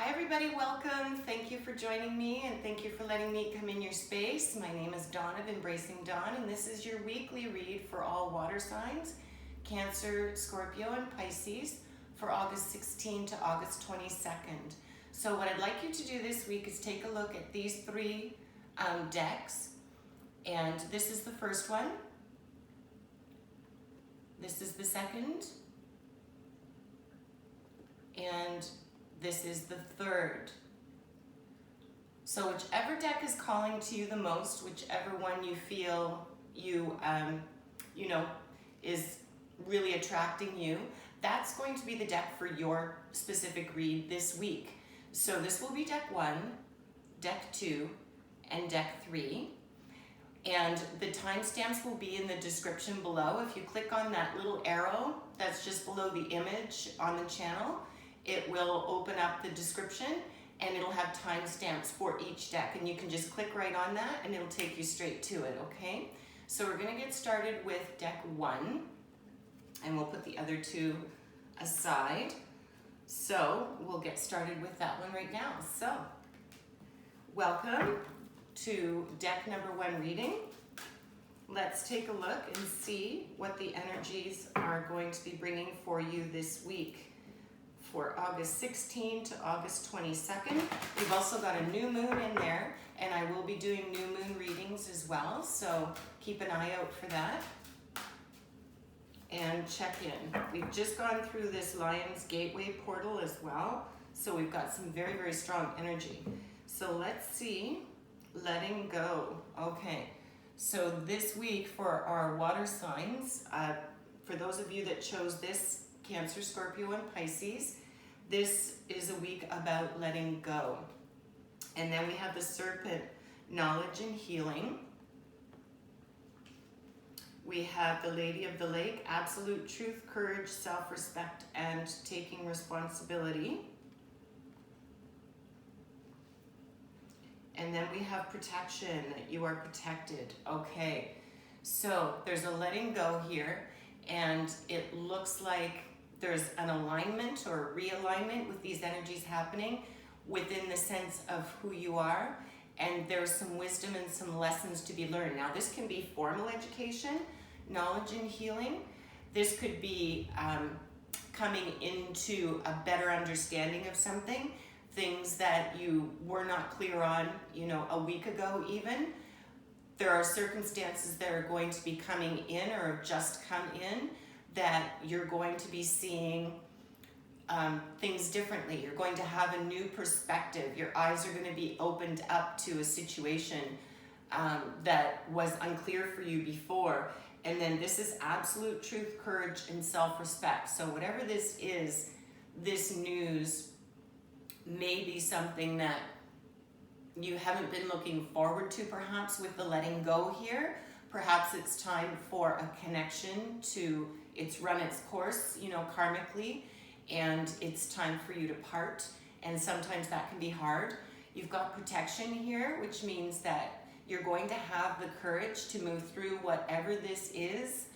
Hi everybody, welcome. Thank you for joining me and thank you for letting me come in your space. My name is Dawn of Embracing Dawn and this is your weekly read for all water signs, Cancer, Scorpio, and Pisces for August 16 to August 22nd. So what I'd like you to do this week is take a look at these three decks, and this is the first one, this is the second, and this is the third. So whichever deck is calling to you the most, whichever one you feel is really attracting you, that's going to be the deck for your specific read this week. So this will be deck 1, deck 2, and deck 3. And the timestamps will be in the description below. If you click on that little arrow that's just below the image on the channel, it will open up the description and it'll have timestamps for each deck, and you can just click right on that and it'll take you straight to it, okay? So we're gonna get started with deck 1 and we'll put the other two aside. So we'll get started with that one right now. So welcome to deck number 1 reading. Let's take a look and see what the energies are going to be bringing for you this week for August 16 to August 22nd. We've also got a new moon in there, and I will be doing new moon readings as well, so keep an eye out for that. And check in. We've just gone through this Lion's Gateway portal as well, so we've got some very, very strong energy. So let's see, letting go. Okay, so this week for our water signs, for those of you that chose this, Cancer, Scorpio, and Pisces, this is a week about letting go. And then we have the Serpent, knowledge and healing. We have the Lady of the Lake, absolute truth, courage, self-respect, and taking responsibility. And then we have protection, you are protected. Okay, so there's a letting go here, and it looks like there's an alignment or realignment with these energies happening within the sense of who you are, and there's some wisdom and some lessons to be learned. Now this can be formal education, knowledge and healing. This could be coming into a better understanding of something, things that you were not clear on, a week ago even. There are circumstances that are going to be coming in or have just come in that you're going to be seeing things differently. You're going to have a new perspective. Your eyes are going to be opened up to a situation that was unclear for you before. And then this is absolute truth, courage, and self-respect. So whatever this is, this news may be something that you haven't been looking forward to, perhaps, with the letting go here. Perhaps it's time for a connection to, it's run its course, karmically, and it's time for you to part. And sometimes that can be hard. You've got protection here, which means that you're going to have the courage to move through whatever this is,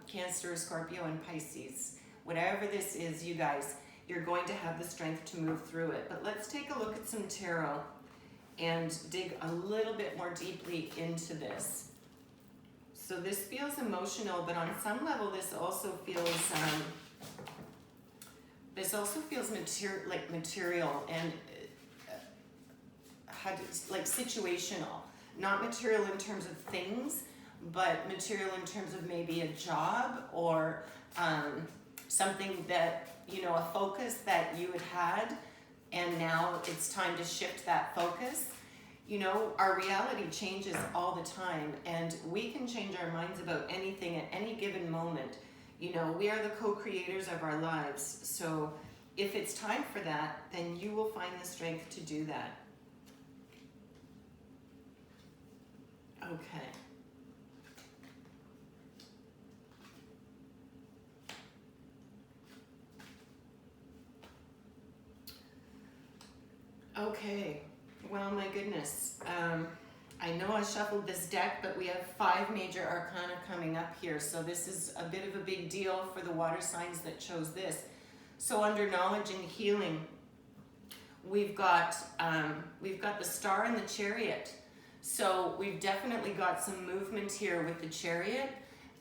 Cancer, Scorpio, and Pisces. Whatever this is, you guys, you're going to have the strength to move through it. But let's take a look at some tarot and dig a little bit more deeply into this. So this feels emotional, but on some level, this also feels material and like situational. Not material in terms of things, but material in terms of maybe a job or something that, a focus that you had, and now it's time to shift that focus. Our reality changes all the time, and we can change our minds about anything at any given moment. We are the co-creators of our lives. So if it's time for that, then you will find the strength to do that. Okay. Okay, well, my goodness. I know I shuffled this deck, but we have 5 major arcana coming up here, so this is a bit of a big deal for the water signs that chose this. So under knowledge and healing, we've got the Star and the Chariot. So we've definitely got some movement here with the Chariot.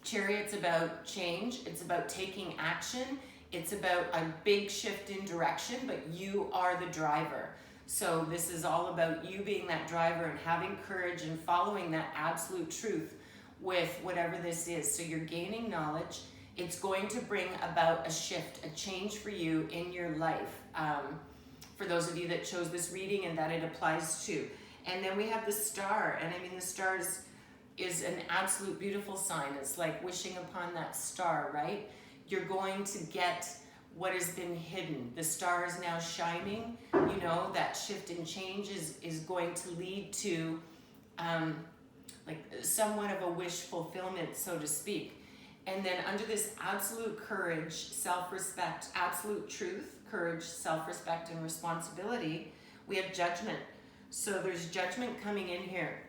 Chariot's about change. It's about taking action. It's about a big shift in direction, but you are the driver. So this is all about you being that driver and having courage and following that absolute truth with whatever this is. So you're gaining knowledge. It's going to bring about a shift, a change for you in your life. For those of you that chose this reading and that it applies to. And then we have the Star. And I mean, the Star is an absolute beautiful sign. It's like wishing upon that star, right? You're going to get what has been hidden. The star is now shining. You know, that shift and change is going to lead to like somewhat of a wish fulfillment, so to speak. And then under this absolute courage, self-respect, absolute truth, courage, self-respect, and responsibility, we have Judgment. So there's Judgment coming in here.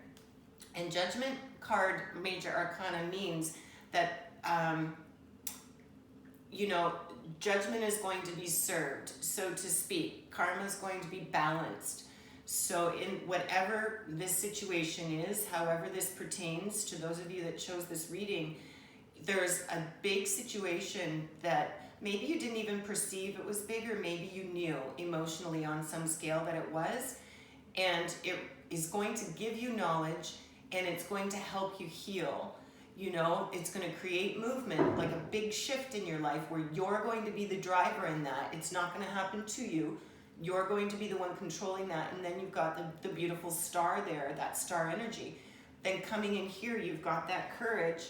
And Judgment card, Major Arcana, means that, you know, judgment is going to be served, so to speak. Karma is going to be balanced. So in whatever this situation is, however this pertains to those of you that chose this reading, there's a big situation that maybe you didn't even perceive it was big, or maybe you knew emotionally on some scale that it was. And it is going to give you knowledge, and it's going to help you heal. You know, it's going to create movement, like a big shift in your life where you're going to be the driver in that. It's not going to happen to you. You're going to be the one controlling that. And then you've got the beautiful star there, that star energy. Then coming in here, you've got that courage.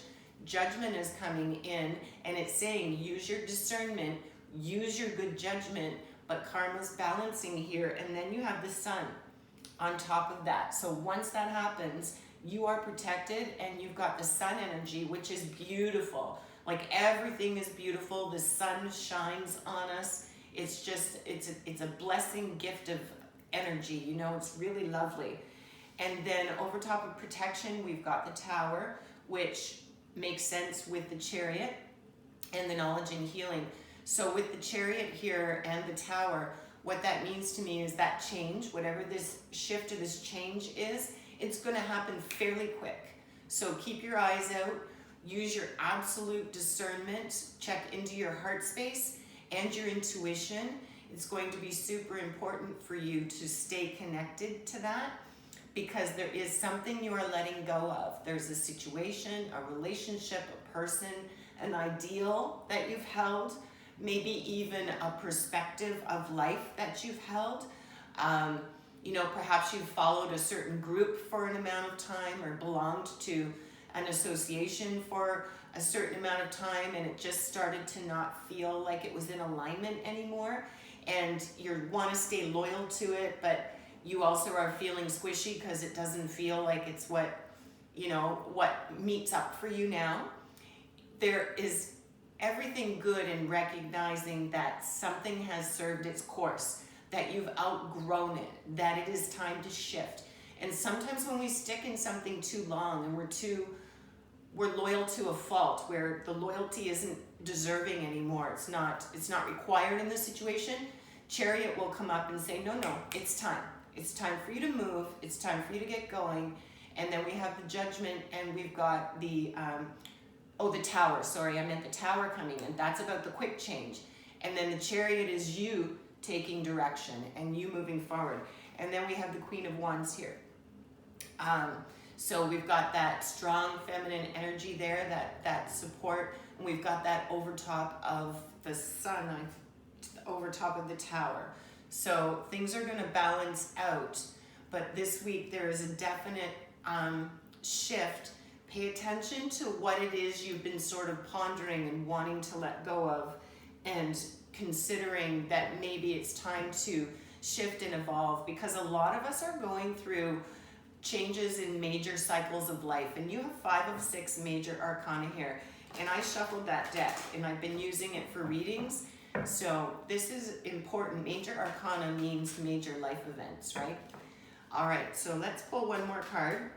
Judgment is coming in, and it's saying use your discernment, use your good judgment, but karma's balancing here. And then you have the Sun on top of that. So once that happens, you are protected, and you've got the Sun energy, which is beautiful. Like everything is beautiful. The sun shines on us. It's just, it's a blessing gift of energy. You know, it's really lovely. And then over top of protection, we've got the Tower, which makes sense with the Chariot and the knowledge and healing. So with the Chariot here and the Tower, what that means to me is that change, whatever this shift or this change is, it's going to happen fairly quick. So keep your eyes out, use your absolute discernment, check into your heart space and your intuition. It's going to be super important for you to stay connected to that, because there is something you are letting go of. There's a situation, a relationship, a person, an ideal that you've held, maybe even a perspective of life that you've held. You know, perhaps you've followed a certain group for an amount of time, or belonged to an association for a certain amount of time, and it just started to not feel like it was in alignment anymore. And you want to stay loyal to it, but you also are feeling squishy because it doesn't feel like it's what, you know, what meets up for you now. There is everything good in recognizing that something has served its course, that you've outgrown it, that it is time to shift. And sometimes when we stick in something too long and we're loyal to a fault, where the loyalty isn't deserving anymore, it's not required in this situation, Chariot will come up and say, no, it's time. It's time for you to move. It's time for you to get going. And then we have the Judgment, and we've got the Tower. Sorry, I meant the Tower coming in. That's about the quick change. And then the Chariot is you taking direction and you moving forward. And then we have the Queen of Wands here. So we've got that strong feminine energy there, that support. And we've got that over top of the Sun, over top of the Tower. So things are going to balance out. But this week there is a definite shift. Pay attention to what it is you've been sort of pondering and wanting to let go of, and considering that maybe it's time to shift and evolve, because a lot of us are going through changes in major cycles of life. And you have 5 of 6 major arcana here. And I shuffled that deck, and I've been using it for readings. So this is important. Major arcana means major life events, right? All right, so let's pull one more card.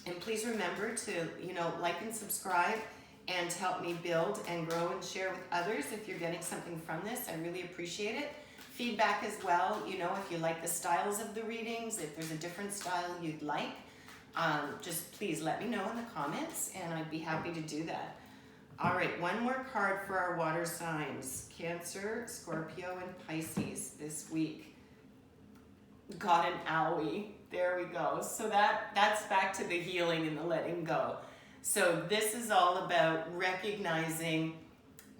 And please remember to, you know, like and subscribe, and help me build and grow and share with others if you're getting something from this. I really appreciate it. feedback as well. You know, if you like the styles of the readings, if there's a different style you'd like, just please let me know in the comments and I'd be happy to do that. All right, one more card for our water signs. Cancer, Scorpio, and Pisces this week. Got an owie. There we go. So that's back to the healing and the letting go. So this is all about recognizing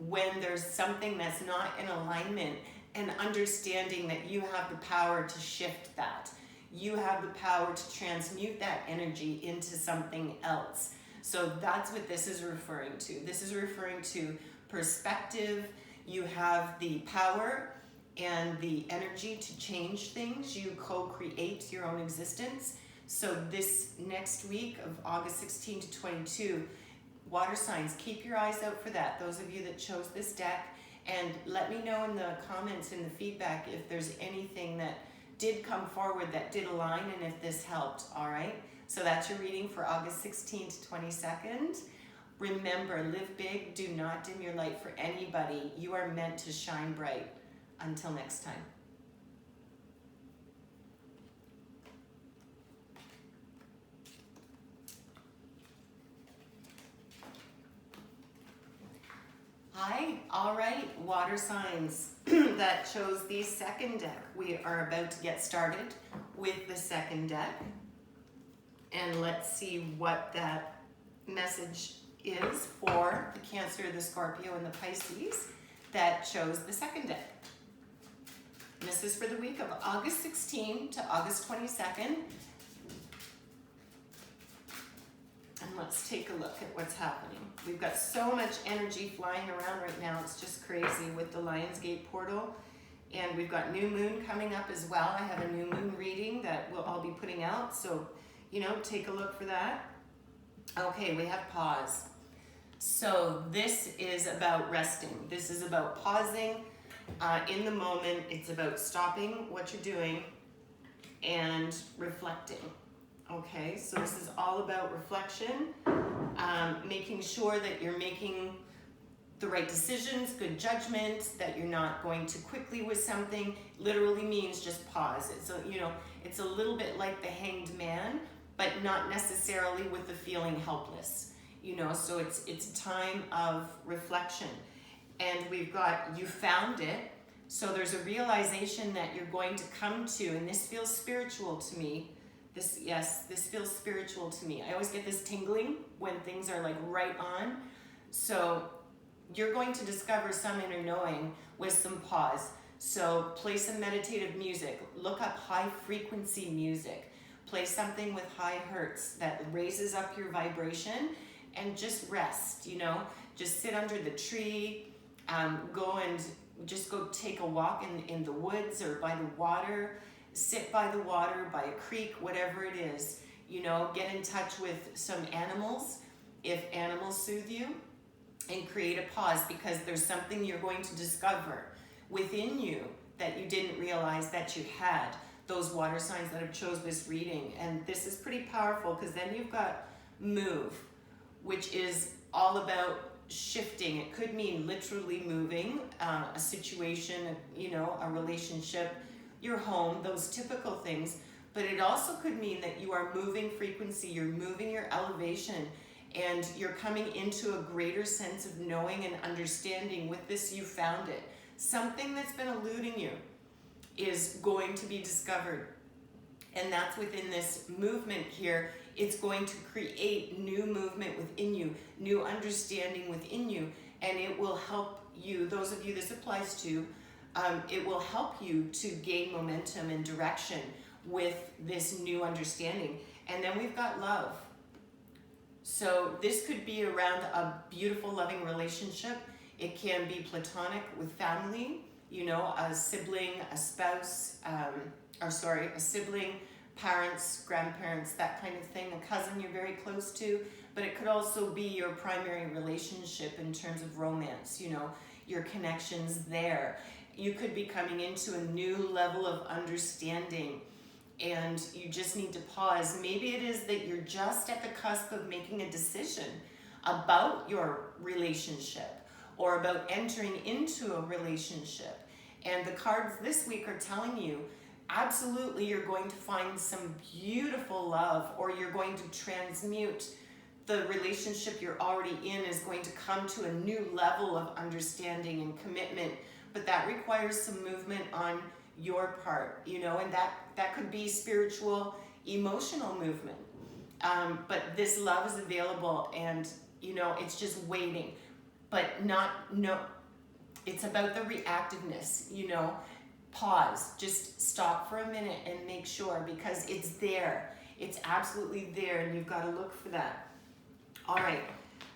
when there's something that's not in alignment and understanding that you have the power to shift that. You have the power to transmute that energy into something else. So that's what this is referring to. This is referring to perspective. You have the power and the energy to change things. You co-create your own existence. So this next week of August 16 to 22, water signs, keep your eyes out for that. Those of you that chose this deck, and let me know in the comments, in the feedback, if there's anything that did come forward that did align and if this helped, all right? So that's your reading for August 16th to 22nd. Remember, live big, do not dim your light for anybody. You are meant to shine bright. Until next time. Hi, all right, water signs that chose the second deck. We are about to get started with the second deck. And let's see what that message is for the Cancer, the Scorpio, and the Pisces that chose the second deck. And this is for the week of August 16 to August 22nd. And let's take a look at what's happening. We've got so much energy flying around right now. It's just crazy with the Lionsgate portal. And we've got new moon coming up as well. I have a new moon reading that I'll be putting out. So, you know, take a look for that. Okay, we have pause. So this is about resting. This is about pausing in the moment. It's about stopping what you're doing and reflecting. Okay, so this is all about reflection, making sure that you're making the right decisions, good judgment, that you're not going too quickly with something. Literally means just pause. It's it's a little bit like the Hanged Man, but not necessarily with the feeling helpless. So it's a time of reflection. And we've got, you found it. So there's a realization that you're going to come to, and this feels spiritual to me. This feels spiritual to me. I always get this tingling when things are like right on. So you're going to discover some inner knowing with some pause. So play some meditative music. Look up high frequency music. Play something with high hertz that raises up your vibration and just rest, Just sit under the tree, go take a walk in the woods or by the water. Sit by the water, by a creek, whatever it is. Get in touch with some animals, if animals soothe you, and create a pause, because there's something you're going to discover within you that you didn't realize that you had. Those water signs that have chose this reading. And this is pretty powerful, because then you've got move, which is all about shifting. It could mean literally moving, a situation, a relationship, your home, those typical things. But it also could mean that you are moving frequency, you're moving your elevation, and you're coming into a greater sense of knowing and understanding. With this, you found it. Something that's been eluding you is going to be discovered. And that's within this movement here. It's going to create new movement within you, new understanding within you, and it will help you, those of you this applies to, it will help you to gain momentum and direction with this new understanding. And then we've got love. So this could be around a beautiful, loving relationship. It can be platonic with family, a sibling, a spouse, a sibling, parents, grandparents, that kind of thing, a cousin you're very close to. But it could also be your primary relationship in terms of romance, your connections there. You could be coming into a new level of understanding, and you just need to pause. Maybe it is that you're just at the cusp of making a decision about your relationship or about entering into a relationship, And the cards this week are telling you, absolutely, you're going to find some beautiful love, or you're going to transmute the relationship you're already in is going to come to a new level of understanding and commitment. But that requires some movement on your part, you know, and that could be spiritual, emotional movement. But this love is available, and, you know, it's just waiting. But it's about the reactiveness, you know. Pause, just stop for a minute and make sure, because it's there. It's absolutely there, and you've got to look for that. All right,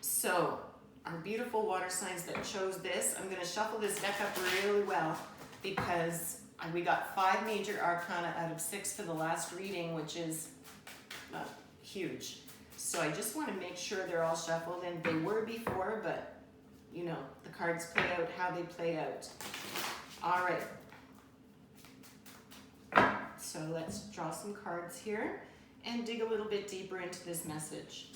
so our beautiful water signs that chose this, I'm going to shuffle this deck up really well, because we got 5 major arcana out of 6 for the last reading, which is huge. So I just want to make sure they're all shuffled, and they were before, but you know, the cards play out how they play out. All right. So let's draw some cards here and dig a little bit deeper into this message.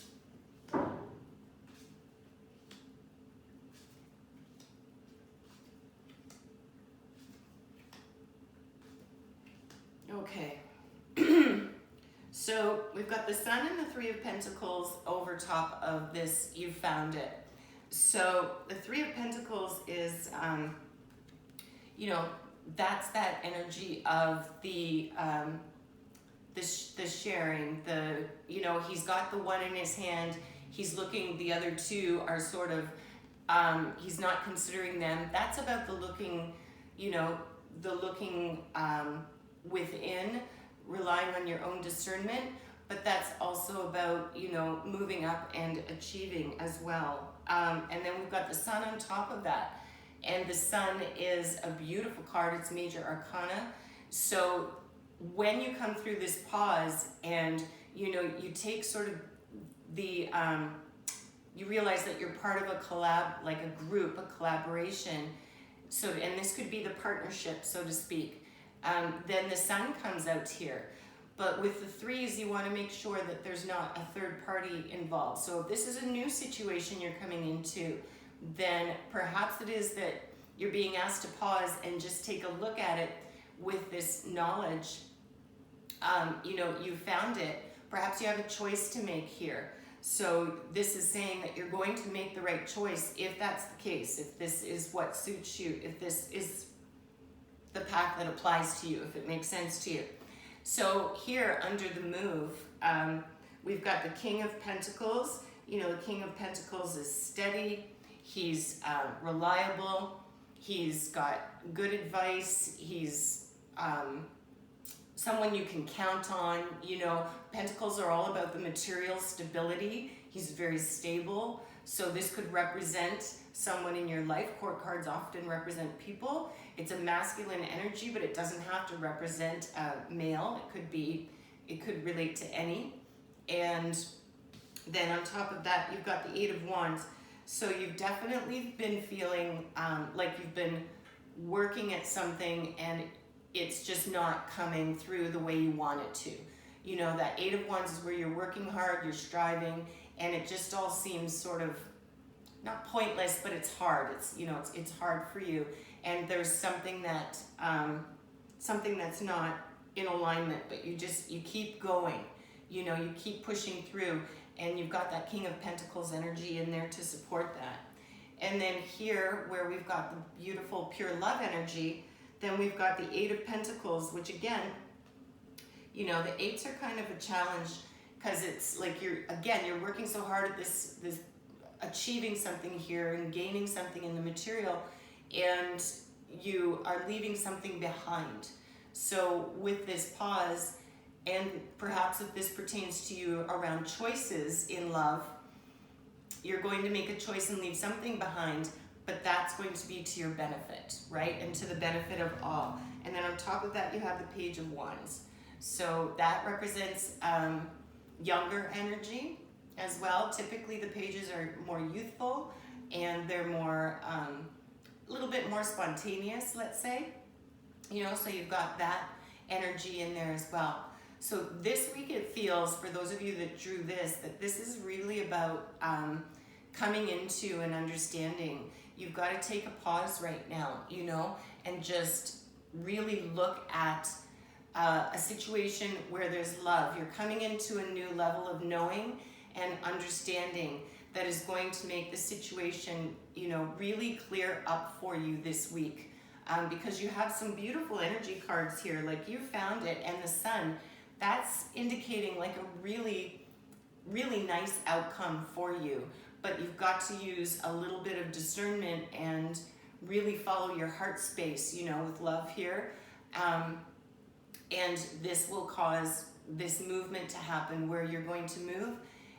Okay. So we've got the Sun and the 3 of Pentacles over top of this, you found it. So the 3 of Pentacles is, you know, that's that energy of the sharing, you know, he's got the 1 in his hand, he's looking, the other 2 are sort of, he's not considering them. That's about the looking, you know, the looking within, relying on your own discernment, but that's also about, you know, moving up and achieving as well. And then we've got the Sun on top of that. And the Sun is a beautiful card. It's major arcana. So when you come through this pause and, you know, you take sort of the, you realize that you're part of a collab, like a group, a collaboration. So, and this could be the partnership, so to speak. Then the Sun comes out here. But with the 3s, you want to make sure that there's not a third party involved. So if this is a new situation you're coming into, then perhaps it is that you're being asked to pause and just take a look at it with this knowledge. You know, you found it. Perhaps you have a choice to make here. So this is saying that you're going to make the right choice if that's the case, if this is what suits you, if this is the path that applies to you, if it makes sense to you. So here under the move, we've got the King of Pentacles. You know, the King of Pentacles is steady, he's reliable, he's got good advice, he's someone you can count on. You know, Pentacles are all about the material stability. He's very stable. So this could represent someone in your life. Court cards often represent people. It's a masculine energy, but it doesn't have to represent a male. It could relate to any. And then on top of that, you've got the 8 of Wands. So you've definitely been feeling like you've been working at something and it's just not coming through the way you want it to. You know, that 8 of Wands is where you're working hard, you're striving, and it just all seems sort of not pointless, but it's hard. It's, you know, it's hard for you, and there's something that something that's not in alignment, but you keep going. You know, you keep pushing through, and you've got that King of Pentacles energy in there to support that. And then here, where we've got the beautiful pure love energy, then we've got the 8 of Pentacles, which again, you know, the 8s are kind of a challenge because it's like you're working so hard at this achieving something here and gaining something in the material, and you are leaving something behind. So with this pause, and perhaps if this pertains to you around choices in love, you're going to make a choice and leave something behind, but that's going to be to your benefit, right? And to the benefit of all. And then on top of that, you have the Page of Wands. So that represents younger energy as well. Typically the pages are more youthful and they're more, a little bit more spontaneous, let's say. You know, so you've got that energy in there as well. So this week it feels, for those of you that drew this, that this is really about coming into an understanding. You've got to take a pause right now, you know, and just really look at a situation where there's love. You're coming into a new level of knowing and understanding that is going to make the situation, you know, really clear up for you this week. Because you have some beautiful energy cards here, like you found it, and the sun, that's indicating like a really, really nice outcome for you. But you've got to use a little bit of discernment and really follow your heart space, you know, with love here. And this will cause this movement to happen where you're going to move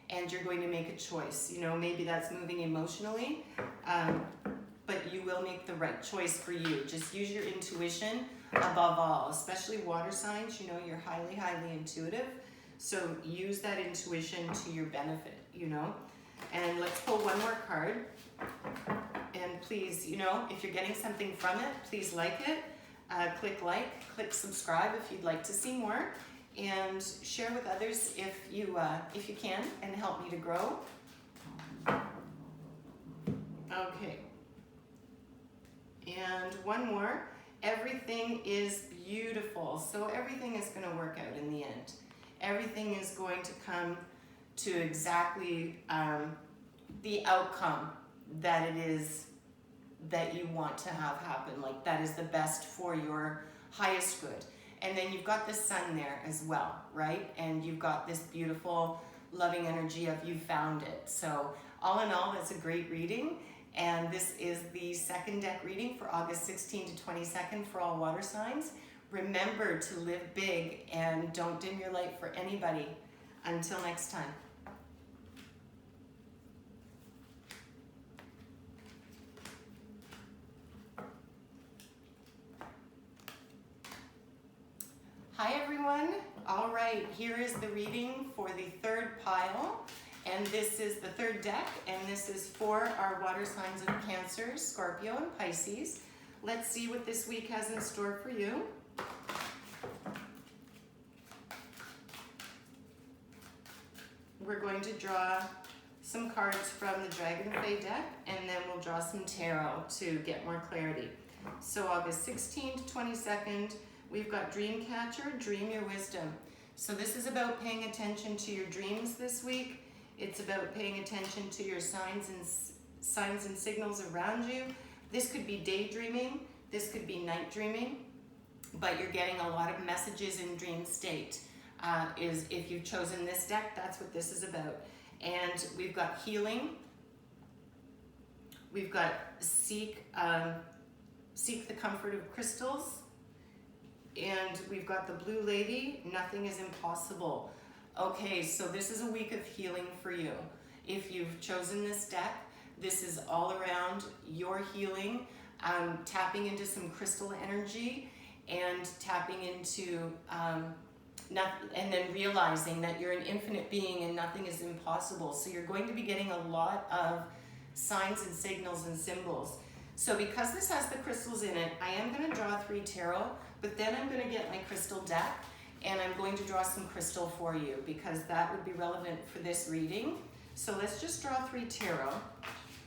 and you're going to make a choice. You know, maybe that's moving emotionally, but you will make the right choice for you. Just use your intuition above all, especially water signs. You know, you're highly, highly intuitive. So use that intuition to your benefit, you know. And let's pull one more card. And please, you know, if you're getting something from it, please like it. Click subscribe if you'd like to see more, and share with others if you can, and help me to grow. Okay. And one more. Everything is beautiful. So everything is going to work out in the end. Everything is going to come to exactly the outcome that it is that you want to have happen. Like that is the best for your highest good. And then you've got the sun there as well, right? And you've got this beautiful loving energy of you found it. So all in all, that's a great reading. And this is the second deck reading for August 16th to 22nd for all water signs. Remember to live big and don't dim your light for anybody. Until next time. Hi everyone. All right, here is the reading for the third pile. And this is the third deck, and this is for our water signs of Cancer, Scorpio, and Pisces. Let's see what this week has in store for you. We're going to draw some cards from the Dragonfly deck, and then we'll draw some tarot to get more clarity. So August 16th to 22nd, we've got Dreamcatcher, Dream Your Wisdom. So this is about paying attention to your dreams this week. It's about paying attention to your signs and signals around you. This could be daydreaming, this could be night dreaming, but you're getting a lot of messages in dream state. If you've chosen this deck, that's what this is about. And we've got healing. We've got seek the comfort of crystals. And we've got the blue lady, nothing is impossible. Okay, so this is a week of healing for you. If you've chosen this deck, this is all around your healing, tapping into some crystal energy and tapping into, and then realizing that you're an infinite being and nothing is impossible. So you're going to be getting a lot of signs and signals and symbols. So because this has the crystals in it, I am going to draw 3 tarot, but then I'm going to get my crystal deck and I'm going to draw some crystal for you because that would be relevant for this reading. So let's just draw 3 tarot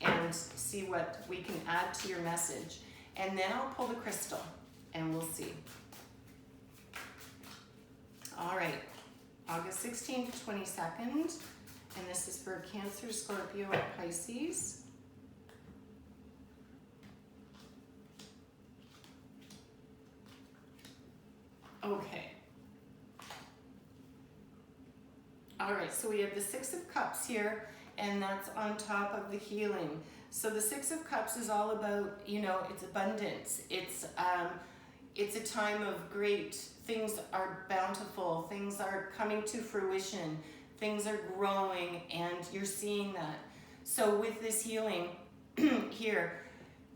and see what we can add to your message. And then I'll pull the crystal and we'll see. All right, August 16th to 22nd, and this is for Cancer, Scorpio, and Pisces. Okay. All right, so we have the 6 of Cups here, and that's on top of the healing. So the 6 of Cups is all about, you know, it's abundance. It's a time of great, things are bountiful, things are coming to fruition, things are growing, and you're seeing that. So with this healing here,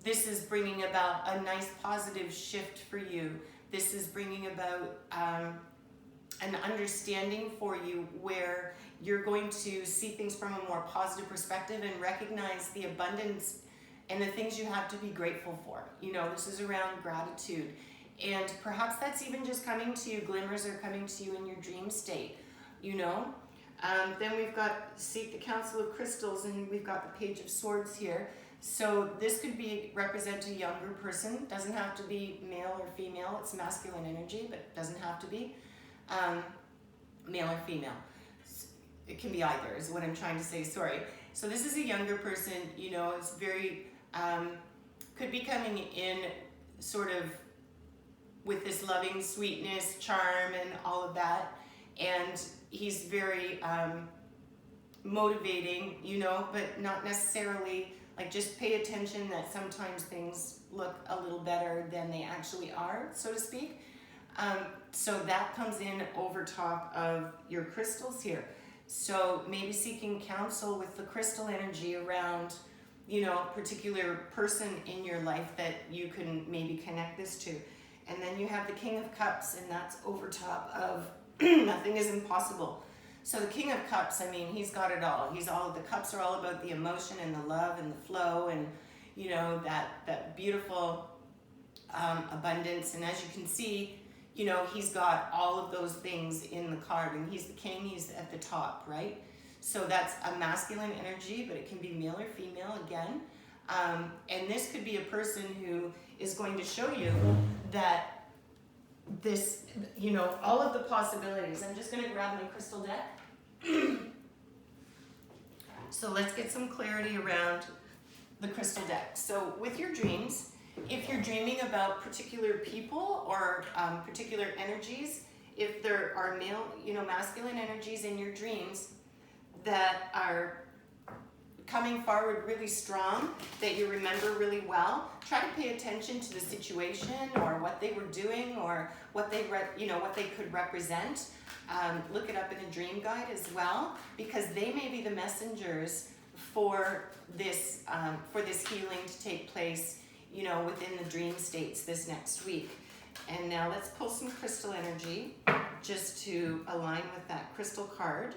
this is bringing about a nice positive shift for you. This is bringing about an understanding for you where you're going to see things from a more positive perspective and recognize the abundance and the things you have to be grateful for. You know, this is around gratitude. And perhaps that's even just coming to you, glimmers are coming to you in your dream state, you know. Then we've got Seek the Council of Crystals, and we've got the Page of Swords here. So this could represent a younger person. Doesn't have to be male or female. It's masculine energy, but doesn't have to be male or female. It can be either, is what I'm trying to say. Sorry. So this is a younger person. You know, it's very could be coming in sort of with this loving sweetness, charm, and all of that. And he's very motivating, you know, but not necessarily, like, just pay attention that sometimes things look a little better than they actually are, so to speak. So that comes in over top of your crystals here. So maybe seeking counsel with the crystal energy around, you know, a particular person in your life that you can maybe connect this to. And then you have the King of Cups, and that's over top of nothing is impossible. So the King of Cups, I mean, he's got it all. The cups are all about the emotion and the love and the flow and, you know, that beautiful abundance. And as you can see, you know, he's got all of those things in the card, and he's the king, he's at the top, right? So that's a masculine energy, but it can be male or female again. And this could be a person who is going to show you that this, you know, all of the possibilities. I'm just going to grab my crystal deck. So let's get some clarity around the crystal deck. So with your dreams, if you're dreaming about particular people or particular energies, if there are male, you know, masculine energies in your dreams that are coming forward really strong, that you remember really well, try to pay attention to the situation or what they were doing or what they what they could represent. Look it up in a dream guide as well, because they may be the messengers for this healing to take place, you know, within the dream states this next week. And now let's pull some crystal energy just to align with that crystal card.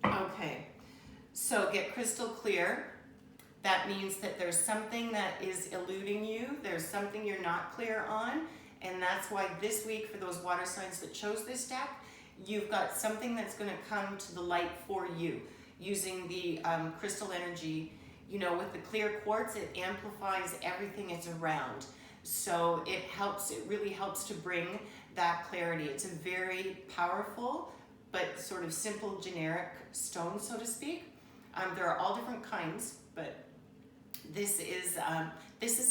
Okay, so get crystal clear. That means that there's something that is eluding you. There's something you're not clear on. And that's why this week, for those water signs that chose this deck, you've got something that's going to come to the light for you using the crystal energy. You know, with the clear quartz, it amplifies everything it's around. So it really helps to bring that clarity. It's a very powerful but sort of simple generic stone, so to speak. There are all different kinds, but this is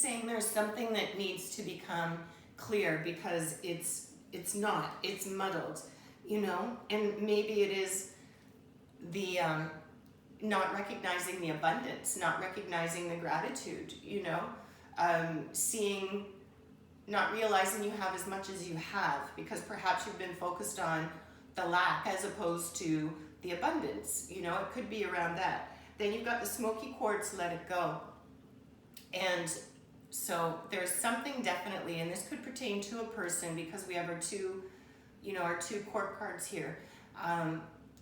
saying there's something that needs to become clear because it's muddled, you know. And maybe it is the not recognizing the abundance, not recognizing the gratitude, you know, not realizing you have as much as you have, because perhaps you've been focused on the lack as opposed to the abundance, you know. It could be around that. Then you've got the smoky quartz, let it go. And so there's something definitely, and this could pertain to a person because we have our two court cards here.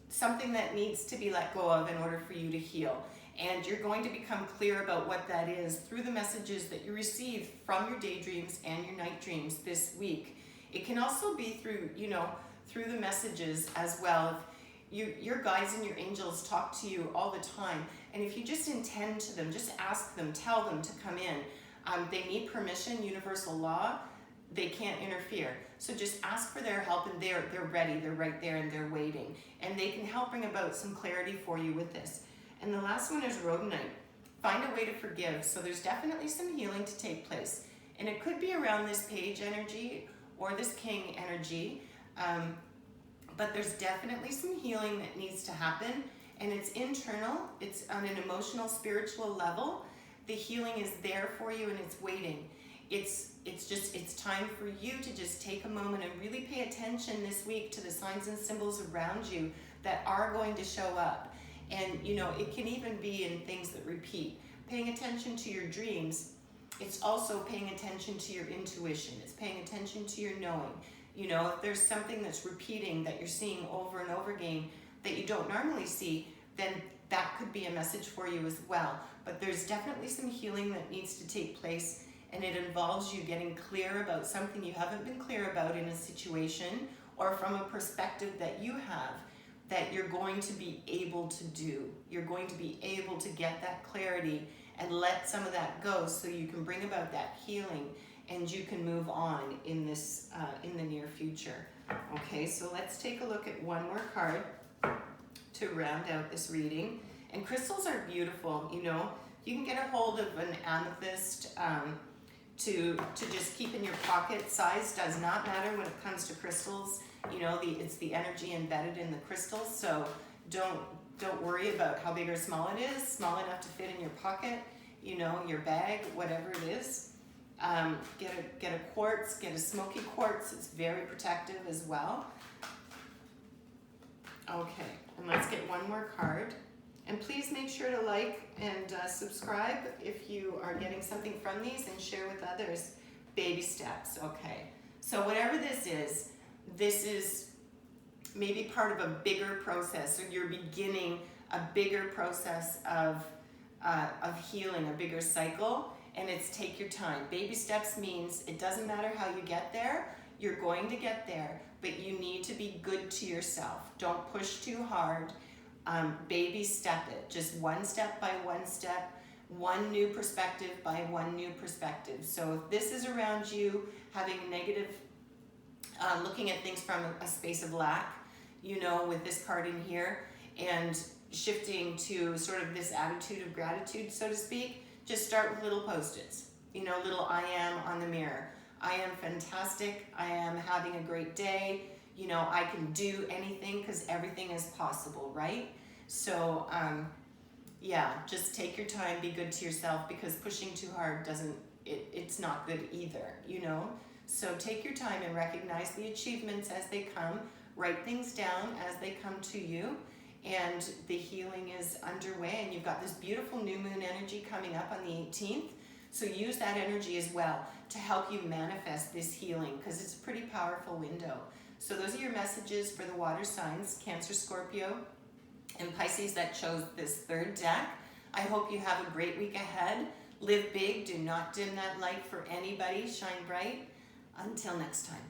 Something that needs to be let go of in order for you to heal. And you're going to become clear about what that is through the messages that you receive from your daydreams and your night dreams this week. It can also be through, you know, through the messages as well. If your guides and your angels talk to you all the time, and if you just intend to them, just ask them, tell them to come in. They need permission, universal law. They can't interfere. So just ask for their help, and they're ready. They're right there, and they're waiting. And they can help bring about some clarity for you with this. And the last one is rhodonite. Find a way to forgive. So there's definitely some healing to take place. And it could be around this page energy or this king energy. But there's definitely some healing that needs to happen. And it's internal. It's on an emotional, spiritual level. The healing is there for you, and it's waiting. It's time for you to just take a moment and really pay attention this week to the signs and symbols around you that are going to show up. And, you know, it can even be in things that repeat. Paying attention to your dreams, it's also paying attention to your intuition. It's paying attention to your knowing. You know, if there's something that's repeating that you're seeing over and over again that you don't normally see, then that could be a message for you as well. But there's definitely some healing that needs to take place, and it involves you getting clear about something you haven't been clear about in a situation or from a perspective that you have that you're going to be able to do. You're going to be able to get that clarity and let some of that go so you can bring about that healing and you can move on in this in the near future. Okay, so let's take a look at one more card to round out this reading. And crystals are beautiful, you know. You can get a hold of an amethyst to just keep in your pocket. Size does not matter when it comes to crystals. You know, it's the energy embedded in the crystals. So don't worry about how big or small it is. Small enough to fit in your pocket, you know, your bag, whatever it is. Get a quartz, get a smoky quartz. It's very protective as well. Okay, and let's get one more card. And please make sure to like and subscribe if you are getting something from these, and share with others. Baby steps, okay. So whatever this is maybe part of a bigger process, or you're beginning a bigger process of healing, a bigger cycle, and it's take your time. Baby steps means it doesn't matter how you get there, you're going to get there, but you need to be good to yourself. Don't push too hard. Baby step it, just one step by one step, one new perspective by one new perspective. So if this is around you having negative, looking at things from a space of lack, you know, with this card in here, and shifting to sort of this attitude of gratitude, so to speak, just start with little post-its, you know, little I am on the mirror. I am fantastic, I am having a great day, you know, I can do anything because everything is possible, right? So, yeah, just take your time, be good to yourself, because pushing too hard it's not good either, you know? So take your time and recognize the achievements as they come, write things down as they come to you, and the healing is underway, and you've got this beautiful new moon energy coming up on the 18th. So use that energy as well to help you manifest this healing, because it's a pretty powerful window. So those are your messages for the water signs, Cancer, Scorpio, and Pisces that chose this third deck. I hope you have a great week ahead. Live big, do not dim that light for anybody, shine bright. Until next time.